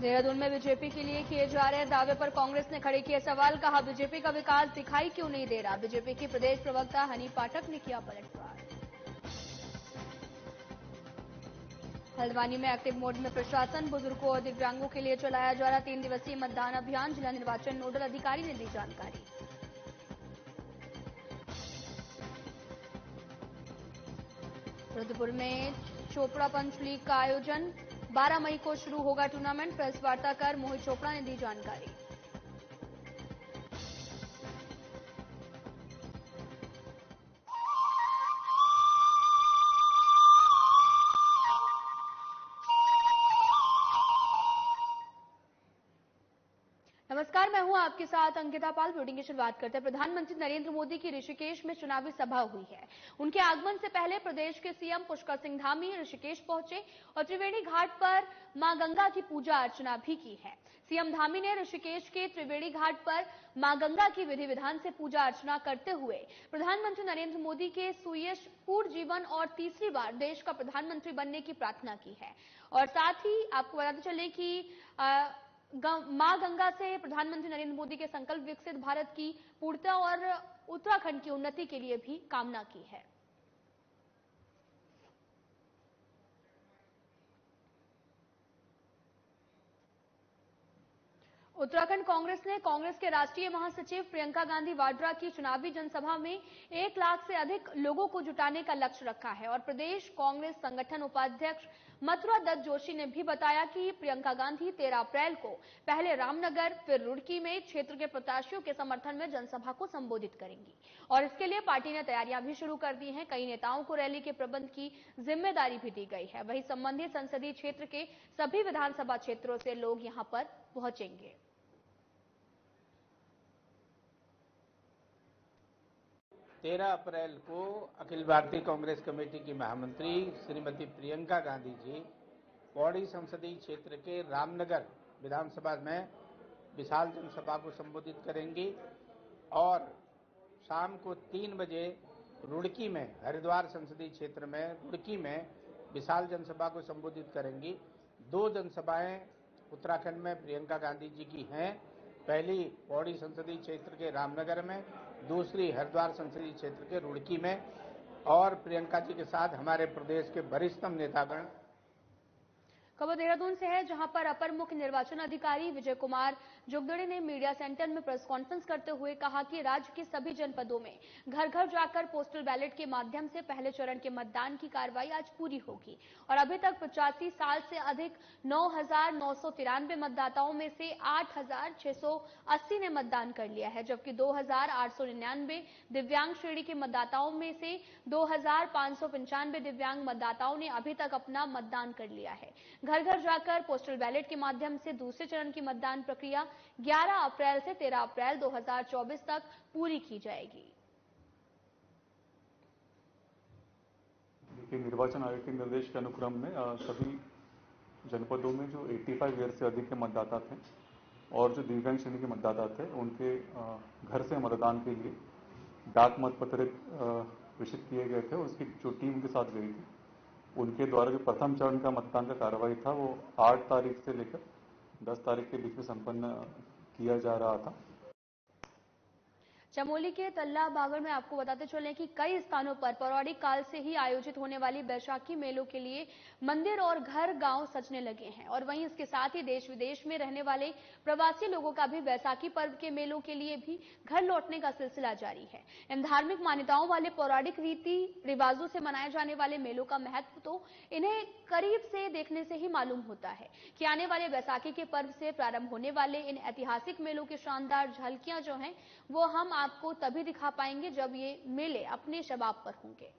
देहरादून में बीजेपी के लिए किए जा रहे दावे पर कांग्रेस ने खड़े किए सवाल। कहा, बीजेपी का विकास दिखाई क्यों नहीं दे रहा। बीजेपी की प्रदेश प्रवक्ता हनी पाठक ने किया पलटवार। हल्द्वानी में एक्टिव मोड में प्रशासन। बुजुर्गों और दिव्यांगों के लिए चलाया जा रहा 3 दिवसीय मतदान अभियान। जिला निर्वाचन नोडल अधिकारी ने दी जानकारी। रुद्रपुर में चोपड़ा पंच लीग का आयोजन। 12 मई को शुरू होगा टूर्नामेंट। प्रेस वार्ता कर मोहित चोपड़ा ने दी जानकारी। नमस्कार, मैं हूं आपके साथ अंकिता पाल। ब्रीडिंग की शुरुआत करते हैं। प्रधानमंत्री नरेंद्र मोदी की ऋषिकेश में चुनावी सभा हुई है। उनके आगमन से पहले प्रदेश के सीएम पुष्कर सिंह धामी ऋषिकेश पहुंचे और त्रिवेणी घाट पर मां गंगा की पूजा अर्चना भी की है। सीएम धामी ने ऋषिकेश के त्रिवेणी घाट पर मां गंगा की विधि विधान से पूजा अर्चना करते हुए प्रधानमंत्री नरेंद्र मोदी के सुयशपूर्ण जीवन और तीसरी बार देश का प्रधानमंत्री बनने की प्रार्थना की है। और साथ ही आपको बताते चले कि मां गंगा से प्रधानमंत्री नरेंद्र मोदी के संकल्प विकसित भारत की पूर्णता और उत्तराखंड की उन्नति के लिए भी कामना की है। उत्तराखंड कांग्रेस ने कांग्रेस के राष्ट्रीय महासचिव प्रियंका गांधी वाड्रा की चुनावी जनसभा में 1 लाख से अधिक लोगों को जुटाने का लक्ष्य रखा है। और प्रदेश कांग्रेस संगठन उपाध्यक्ष मथुरा दत्त जोशी ने भी बताया कि प्रियंका गांधी 13 अप्रैल को पहले रामनगर फिर रुड़की में क्षेत्र के प्रत्याशियों के समर्थन में जनसभा को संबोधित करेंगी। और इसके लिए पार्टी ने तैयारियां भी शुरू कर दी हैं। कई नेताओं को रैली के प्रबंध की जिम्मेदारी भी दी गई है। वहीं संबंधित संसदीय क्षेत्र के सभी विधानसभा क्षेत्रों से लोग यहां पर पहुंचेंगे। 13 अप्रैल को अखिल भारतीय कांग्रेस कमेटी की महामंत्री श्रीमती प्रियंका गांधी जी पौड़ी संसदीय क्षेत्र के रामनगर विधानसभा में विशाल जनसभा को संबोधित करेंगी और शाम को 3 बजे रुड़की में, हरिद्वार संसदीय क्षेत्र में रुड़की में विशाल जनसभा को संबोधित करेंगी। 2 जनसभाएं उत्तराखंड में प्रियंका गांधी जी की हैं। पहली पौड़ी संसदीय क्षेत्र के रामनगर में, दूसरी हरिद्वार संसदीय क्षेत्र के रुड़की में। और प्रियंका जी के साथ हमारे प्रदेश के वरिष्ठतम नेतागण। खबर देहरादून से है, जहां पर अपर मुख्य निर्वाचन अधिकारी विजय कुमार जुगदड़े ने मीडिया सेंटर में प्रेस कॉन्फ्रेंस करते हुए कहा कि राज्य के सभी जनपदों में घर घर जाकर पोस्टल बैलेट के माध्यम से पहले चरण के मतदान की कार्रवाई आज पूरी होगी। और अभी तक 85 साल से अधिक 9,993 मतदाताओं में से 8,680 ने मतदान कर लिया है, जबकि 2,899 दिव्यांग श्रेणी के मतदाताओं में से 2,595 दिव्यांग मतदाताओं ने अभी तक अपना मतदान कर लिया है। घर घर जाकर पोस्टल बैलेट के माध्यम से दूसरे चरण की मतदान प्रक्रिया 11 अप्रैल से 13 अप्रैल 2024 तक पूरी की जाएगी। देखिए, निर्वाचन आयोग के निर्देश के अनुक्रम में सभी जनपदों में जो 85 ईयर से अधिक के मतदाता थे और जो दिव्यांग श्रेणी के मतदाता थे, उनके घर से मतदान के लिए डाक मतपत्र प्रेषित किए गए थे। उसकी जो टीम के साथ गई थी, उनके द्वारा जो प्रथम चरण का मतदान का कार्रवाई था वो 8 तारीख से लेकर 10 तारीख के बीच में संपन्न किया जा रहा था। चमोली के तल्ला बागड़ में आपको बताते चले कि कई स्थानों पर पौराणिक काल से ही आयोजित होने वाली बैसाखी मेलों के लिए मंदिर और घर गांव सजने लगे हैं। और वहीं इसके साथ ही देश विदेश में रहने वाले प्रवासी लोगों का भी बैसाखी पर्व के मेलों के लिए भी घर लौटने का सिलसिला जारी है। इन धार्मिक मान्यताओं वाले पौराणिक रीति रिवाजों से मनाए जाने वाले मेलों का महत्व तो इन्हें करीब से देखने से ही मालूम होता है कि आने वाले बैसाखी के पर्व से प्रारंभ होने वाले इन ऐतिहासिक मेलों की शानदार झलकियां जो हैं वो हम आपको तभी दिखा पाएंगे जब ये मेले अपने शबाब पर होंगे।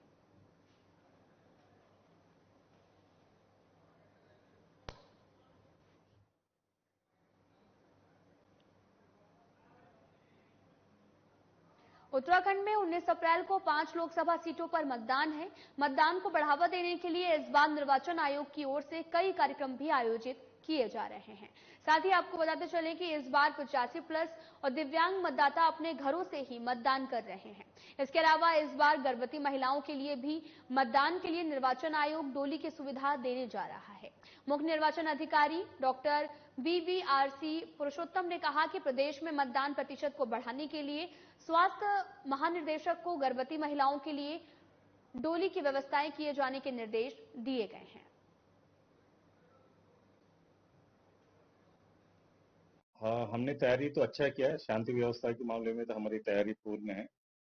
उत्तराखंड में 19 अप्रैल को 5 लोकसभा सीटों पर मतदान है। मतदान को बढ़ावा देने के लिए इस बार निर्वाचन आयोग की ओर से कई कार्यक्रम भी आयोजित किए जा रहे हैं। साथ ही आपको बताते चले कि इस बार 85+ और दिव्यांग मतदाता अपने घरों से ही मतदान कर रहे हैं। इसके अलावा इस बार गर्भवती महिलाओं के लिए भी मतदान के लिए निर्वाचन आयोग डोली की सुविधा देने जा रहा है। मुख्य निर्वाचन अधिकारी डॉक्टर BVRC पुरुषोत्तम ने कहा कि प्रदेश में मतदान प्रतिशत को बढ़ाने के लिए स्वास्थ्य महानिदेशक को गर्भवती महिलाओं के लिए डोली की व्यवस्थाएं किए जाने के निर्देश दिए गए हैं। हाँ, हमने तैयारी तो अच्छा किया है। शांति व्यवस्था के मामले में तो हमारी तैयारी पूर्ण है।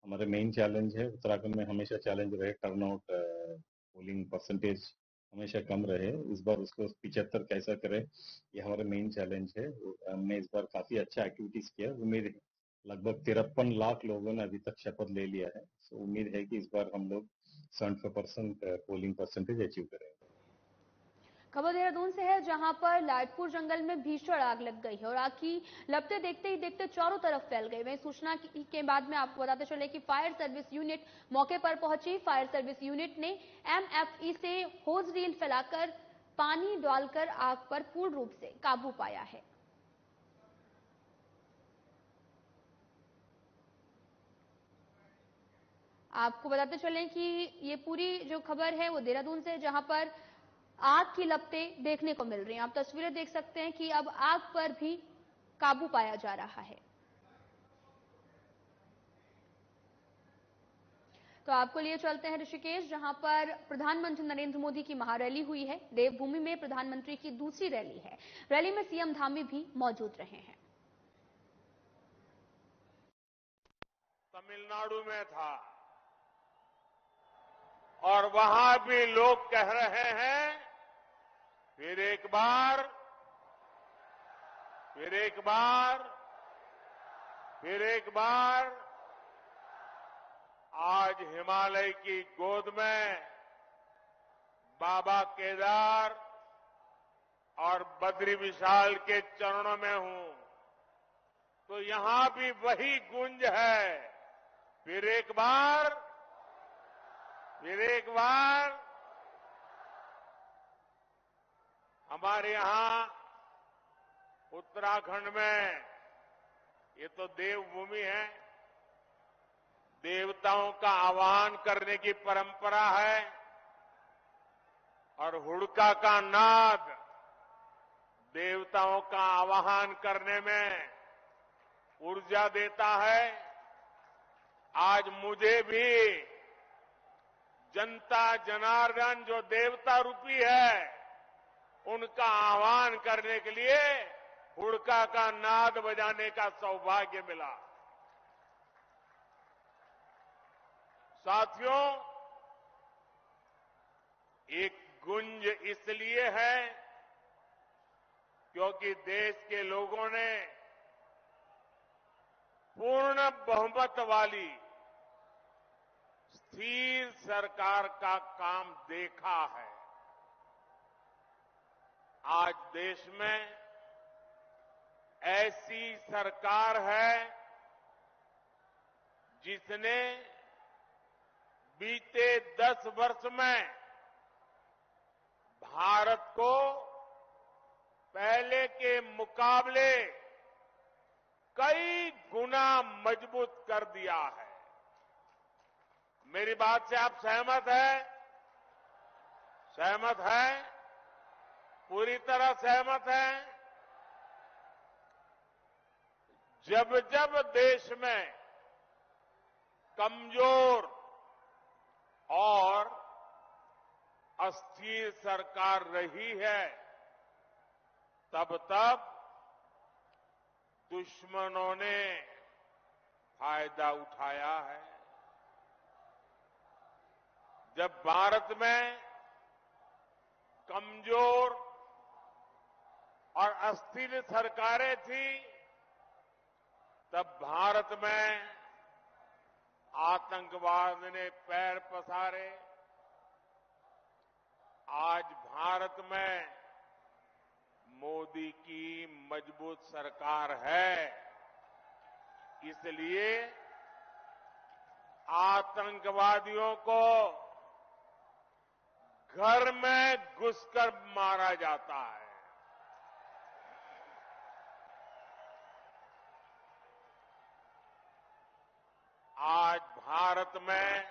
हमारा मेन चैलेंज है, उत्तराखंड में हमेशा चैलेंज रहे टर्नआउट, पोलिंग परसेंटेज हमेशा कम रहे। इस बार उसको 75 कैसा करें, ये हमारा मेन चैलेंज है। हमने इस बार काफी अच्छा एक्टिविटीज किया। उम्मीद है लगभग 53 लाख लोगों ने अभी तक शपथ ले लिया है। तो उम्मीद है कि इस बार हम लोग 75% पोलिंग परसेंटेज अचीव करेंगे। खबर देहरादून से है, जहां पर लाडपुर जंगल में भीषण आग लग गई है और आग की लपटें देखते ही देखते चारों तरफ फैल गई। वहीं सूचना के बाद में आपको बताते चले कि फायर सर्विस यूनिट मौके पर पहुंची। फायर सर्विस यूनिट ने MFE से होज रील फैलाकर पानी डालकर आग पर पूर्ण रूप से काबू पाया है। आपको बताते चलें कि ये पूरी जो खबर है वो देहरादून से, जहां पर आग की लपटें देखने को मिल रही हैं। आप तस्वीरें देख सकते हैं कि अब आग पर भी काबू पाया जा रहा है। तो आपको लिए चलते हैं ऋषिकेश, जहां पर प्रधानमंत्री नरेंद्र मोदी की महारैली हुई है। देवभूमि में प्रधानमंत्री की दूसरी रैली है। रैली में सीएम धामी भी मौजूद रहे हैं। तमिलनाडु में था और वहां भी लोग कह रहे हैं फिर एक बार, फिर एक बार, फिर एक बार। आज हिमालय की गोद में बाबा केदार और बद्री विशाल के चरणों में हूं, तो यहां भी वही गूंज है। फिर एक बार, फिर एक बार। हमारे यहां उत्तराखंड में ये तो देवभूमि है, देवताओं का आह्वान करने की परंपरा है और हुड़का का नाद देवताओं का आह्वान करने में ऊर्जा देता है। आज मुझे भी जनता जनार्दन जो देवता रूपी है उनका आह्वान करने के लिए हुड़का का नाद बजाने का सौभाग्य मिला। साथियों, एक गुंज इसलिए है क्योंकि देश के लोगों ने पूर्ण बहुमत वाली स्थिर सरकार का काम देखा है। आज देश में ऐसी सरकार है जिसने बीते 10 वर्ष में भारत को पहले के मुकाबले कई गुना मजबूत कर दिया है। मेरी बात से आप सहमत हैं? सहमत हैं? पूरी तरह सहमत हैं? जब जब देश में कमजोर और अस्थिर सरकार रही है, तब तब दुश्मनों ने फायदा उठाया है। जब भारत में कमजोर और अस्थिर सरकारें थी, तब भारत में आतंकवाद ने पैर पसारे। आज भारत में मोदी की मजबूत सरकार है, इसलिए आतंकवादियों को घर में घुसकर मारा जाता है। आज भारत में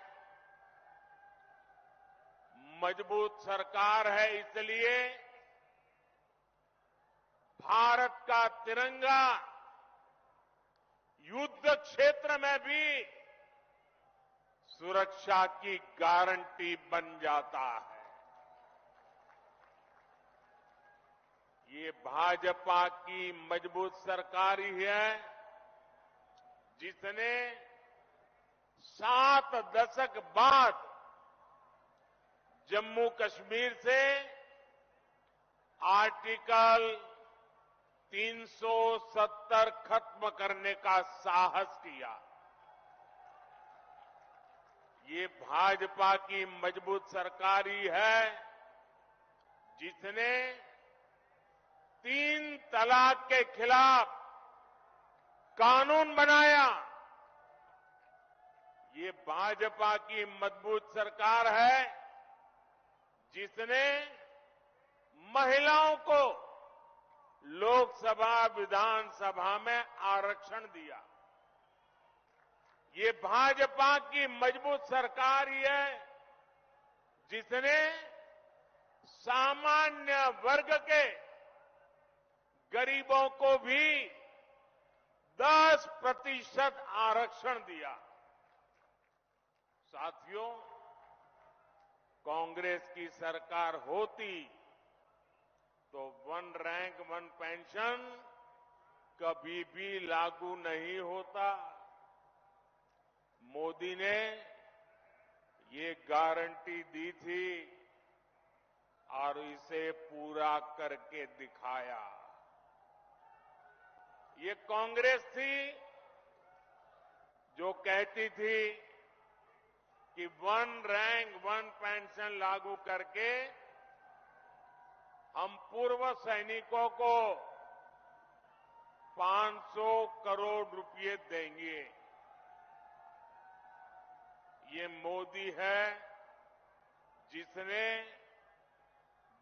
मजबूत सरकार है, इसलिए भारत का तिरंगा युद्ध क्षेत्र में भी सुरक्षा की गारंटी बन जाता है। ये भाजपा की मजबूत सरकार ही है जिसने 7 दशक बाद जम्मू कश्मीर से आर्टिकल 370 खत्म करने का साहस किया। ये भाजपा की मजबूत सरकार ही है जिसने 3 तलाक के खिलाफ कानून बनाया। ये भाजपा की मजबूत सरकार है जिसने महिलाओं को लोकसभा विधानसभा में आरक्षण दिया। ये भाजपा की मजबूत सरकार ही है जिसने सामान्य वर्ग के गरीबों को भी 10% आरक्षण दिया। साथियों, कांग्रेस की सरकार होती तो 1 रैंक 1 पेंशन कभी भी लागू नहीं होता। मोदी ने ये गारंटी दी थी और इसे पूरा करके दिखाया। ये कांग्रेस थी जो कहती थी कि 1 रैंक 1 पेंशन लागू करके हम पूर्व सैनिकों को 500 करोड़ रुपए देंगे। ये मोदी है जिसने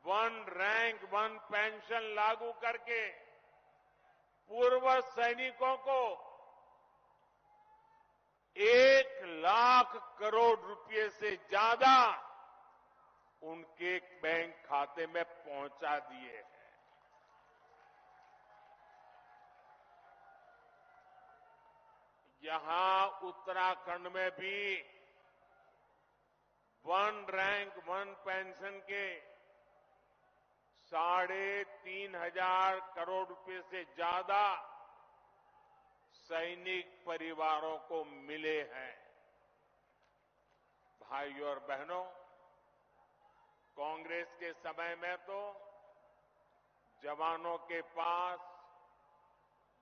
1 रैंक 1 पेंशन लागू करके पूर्व सैनिकों को 1 लाख करोड़ रुपए से ज्यादा उनके बैंक खाते में पहुंचा दिए हैं। यहां उत्तराखंड में भी 1 रैंक 1 पेंशन के 3,500 करोड़ रुपए से ज्यादा सैनिक परिवारों को मिले हैं। भाइयों और बहनों, कांग्रेस के समय में तो जवानों के पास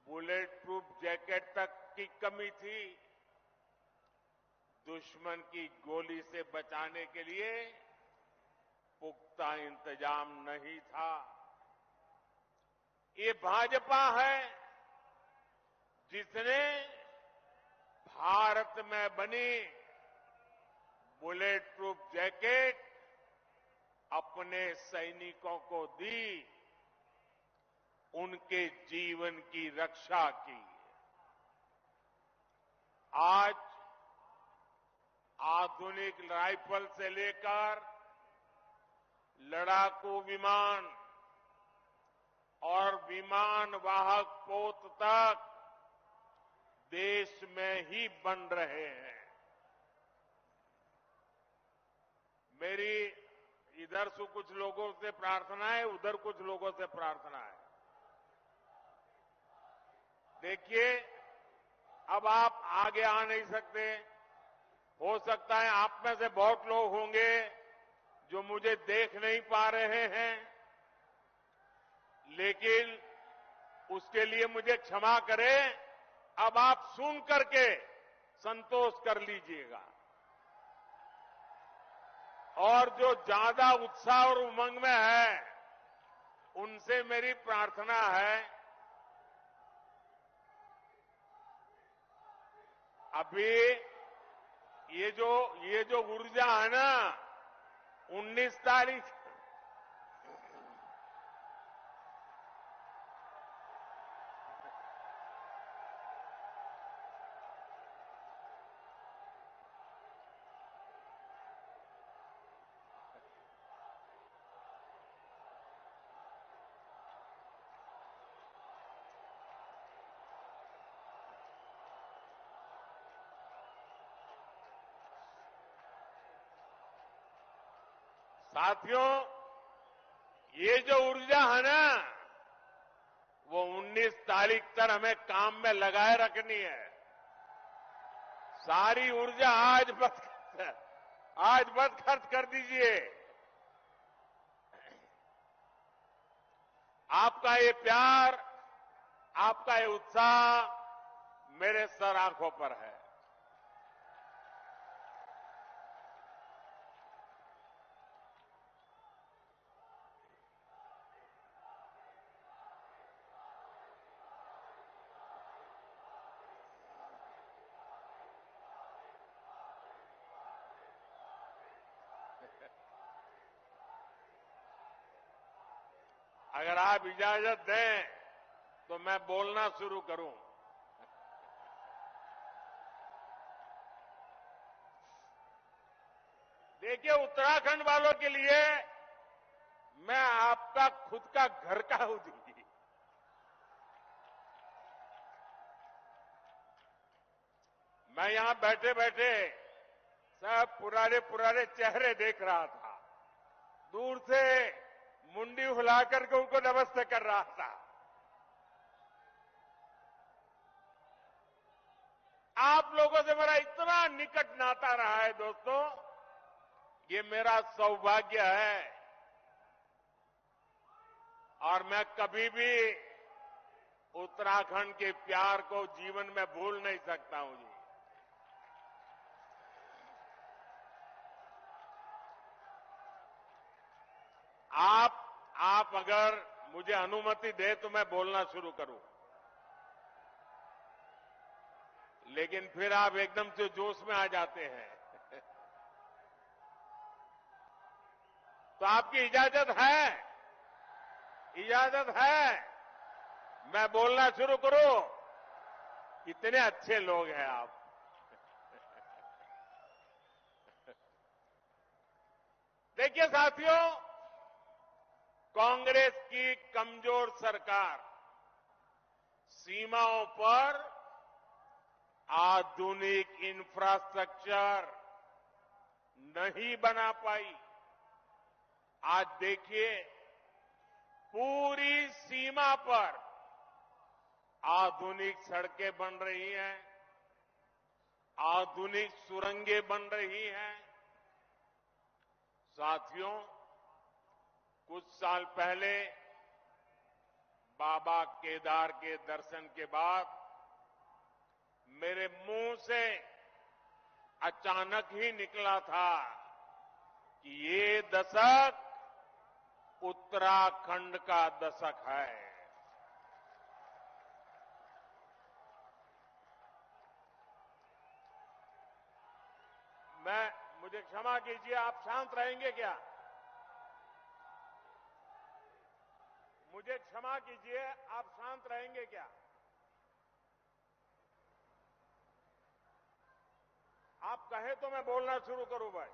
बुलेट प्रूफ जैकेट तक की कमी थी। दुश्मन की गोली से बचाने के लिए पुख्ता इंतजाम नहीं था। ये भाजपा है जिसने भारत में बनी बुलेट प्रूफ जैकेट अपने सैनिकों को दी, उनके जीवन की रक्षा की। आज आधुनिक राइफल से लेकर लड़ाकू विमान और विमान वाहक पोत तक देश में ही बन रहे हैं। मेरी इधर से कुछ लोगों से प्रार्थना है, उधर कुछ लोगों से प्रार्थना है। देखिए, अब आप आगे आ नहीं सकते। हो सकता है आप में से बहुत लोग होंगे जो मुझे देख नहीं पा रहे हैं, लेकिन उसके लिए मुझे क्षमा करें। अब आप सुन करके संतोष कर लीजिएगा। और जो ज्यादा उत्साह और उमंग में है, उनसे मेरी प्रार्थना है, अभी ये जो ऊर्जा है ना, 19 तारीख साथियों, ये जो ऊर्जा है ना, वो 19 तारीख तक हमें काम में लगाए रखनी है। सारी ऊर्जा आज बस खर्च कर दीजिए। आपका ये प्यार, आपका ये उत्साह मेरे सर आंखों पर है। अगर आप इजाजत दें तो मैं बोलना शुरू करूं। देखिए, उत्तराखंड वालों के लिए मैं आपका खुद का घर का हूं जी। मैं यहां बैठे बैठे सब पुराने पुराने चेहरे देख रहा था। दूर से मुंडी हिलाकर के उनको नमस्ते कर रहा था। आप लोगों से मेरा इतना निकट नाता रहा है दोस्तों, ये मेरा सौभाग्य है और मैं कभी भी उत्तराखंड के प्यार को जीवन में भूल नहीं सकता हूं जी। आप अगर मुझे अनुमति दे तो मैं बोलना शुरू करूं, लेकिन फिर आप एकदम से जोश में आ जाते हैं। तो आपकी इजाजत है? इजाजत है मैं बोलना शुरू करूं? कितने अच्छे लोग हैं आप। देखिए साथियों, कांग्रेस की कमजोर सरकार सीमाओं पर आधुनिक इंफ्रास्ट्रक्चर नहीं बना पाई। आज देखिए, पूरी सीमा पर आधुनिक सड़कें बन रही हैं, आधुनिक सुरंगें बन रही हैं। साथियों, कुछ साल पहले बाबा केदार के दर्शन के बाद मेरे मुंह से अचानक ही निकला था कि ये दशक उत्तराखंड का दशक है। मुझे क्षमा कीजिए, आप शांत रहेंगे क्या? मुझे क्षमा कीजिए, आप शांत रहेंगे क्या? आप कहें तो मैं बोलना शुरू करूं भाई।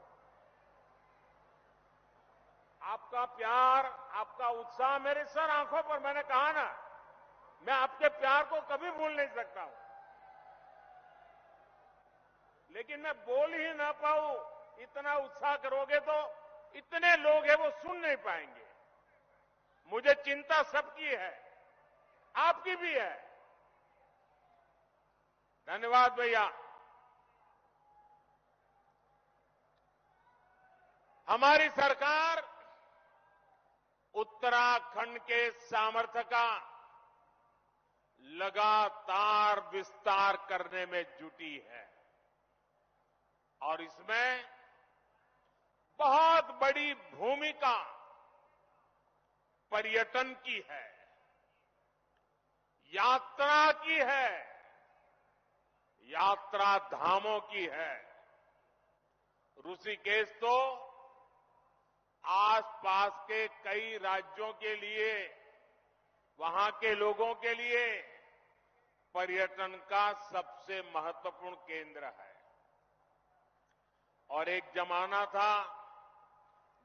आपका प्यार, आपका उत्साह मेरे सर आंखों पर, मैंने कहा ना, मैं आपके प्यार को कभी भूल नहीं सकता हूं। लेकिन मैं बोल ही ना पाऊं, इतना उत्साह करोगे तो इतने लोग हैं वो सुन नहीं पाएंगे। मुझे चिंता सबकी है, आपकी भी है। धन्यवाद भैया। हमारी सरकार उत्तराखंड के सामर्थ्य का लगातार विस्तार करने में जुटी है और इसमें बहुत बड़ी भूमिका पर्यटन की है, यात्रा की है, यात्रा धामों की है। ऋषिकेश तो आसपास के कई राज्यों के लिए, वहां के लोगों के लिए पर्यटन का सबसे महत्वपूर्ण केंद्र है। और एक जमाना था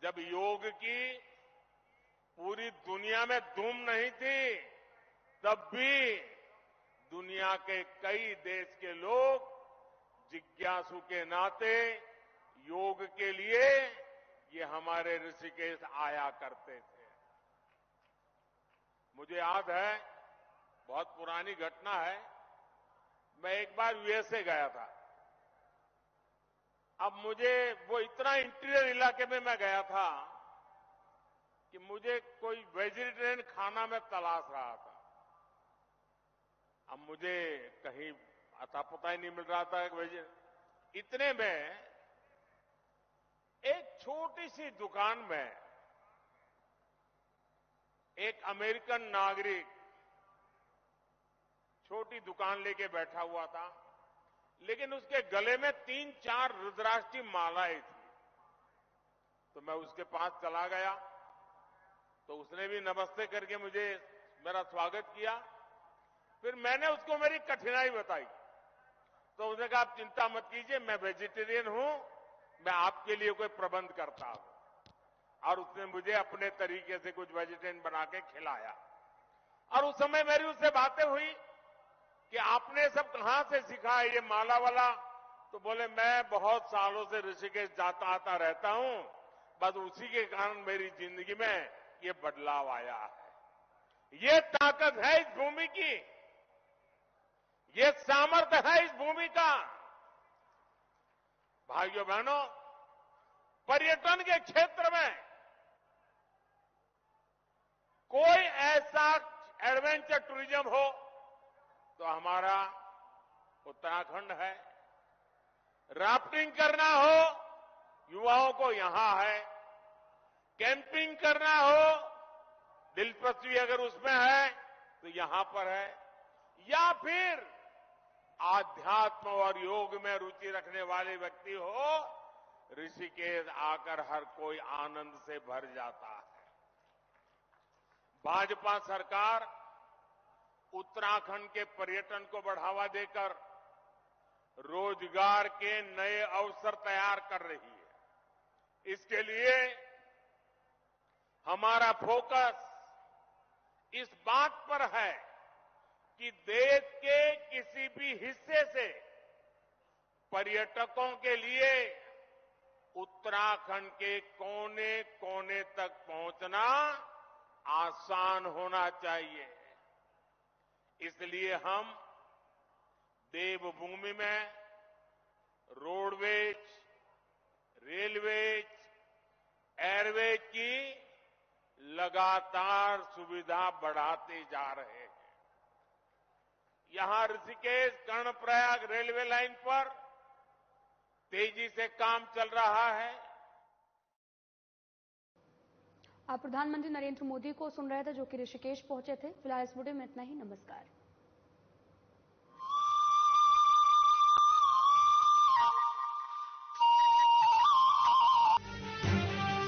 जब योग की पूरी दुनिया में धूम नहीं थी, तब भी दुनिया के कई देश के लोग जिज्ञासु के नाते योग के लिए ये हमारे ऋषिकेश आया करते थे। मुझे याद है, बहुत पुरानी घटना है, मैं एक बार यूएसए गया था। अब मुझे वो इतना इंटीरियर इलाके में मैं गया था कि मुझे कोई वेजिटेरियन खाना में तलाश रहा था। अब मुझे कहीं अता पता ही नहीं मिल रहा था। इतने में एक छोटी सी दुकान में एक अमेरिकन नागरिक छोटी दुकान लेके बैठा हुआ था, लेकिन उसके गले में 3-4 रुद्राक्ष की मालाएं थी। तो मैं उसके पास चला गया, तो उसने भी नमस्ते करके मुझे मेरा स्वागत किया। फिर मैंने उसको मेरी कठिनाई बताई, तो उसने कहा, आप चिंता मत कीजिए, मैं वेजिटेरियन हूं, मैं आपके लिए कोई प्रबंध करता हूं। और उसने मुझे अपने तरीके से कुछ वेजिटेरियन बना के खिलाया। और उस समय मेरी उससे बातें हुई कि आपने सब कहां से सीखा है ये माला वाला? तो बोले, मैं बहुत सालों से ऋषिकेश जाता आता रहता हूं, बस उसी के कारण मेरी जिंदगी में ये बदलाव आया है। ये ताकत है इस भूमि की, ये सामर्थ्य है इस भूमि का। भाइयों बहनों, पर्यटन के क्षेत्र में कोई ऐसा एडवेंचर टूरिज्म हो तो हमारा उत्तराखंड है। राफ्टिंग करना हो, युवाओं को यहां है। कैंपिंग करना हो, दिलचस्पी अगर उसमें है तो यहां पर है। या फिर आध्यात्म और योग में रुचि रखने वाले व्यक्ति हो, ऋषिकेश आकर हर कोई आनंद से भर जाता है। भाजपा सरकार उत्तराखंड के पर्यटन को बढ़ावा देकर रोजगार के नए अवसर तैयार कर रही है। इसके लिए हमारा फोकस इस बात पर है कि देश के किसी भी हिस्से से पर्यटकों के लिए उत्तराखंड के कोने कोने तक पहुंचना आसान होना चाहिए। इसलिए हम देवभूमि में रोडवेज, रेलवेज, एयरवेज की लगातार सुविधा बढ़ाते जा रहे हैं। यहां ऋषिकेश कर्णप्रयाग रेलवे लाइन पर तेजी से काम चल रहा है। आप प्रधानमंत्री नरेंद्र मोदी को सुन रहे थे, जो कि ऋषिकेश पहुंचे थे। फिलहाल इस वीडियो में इतना ही। नमस्कार।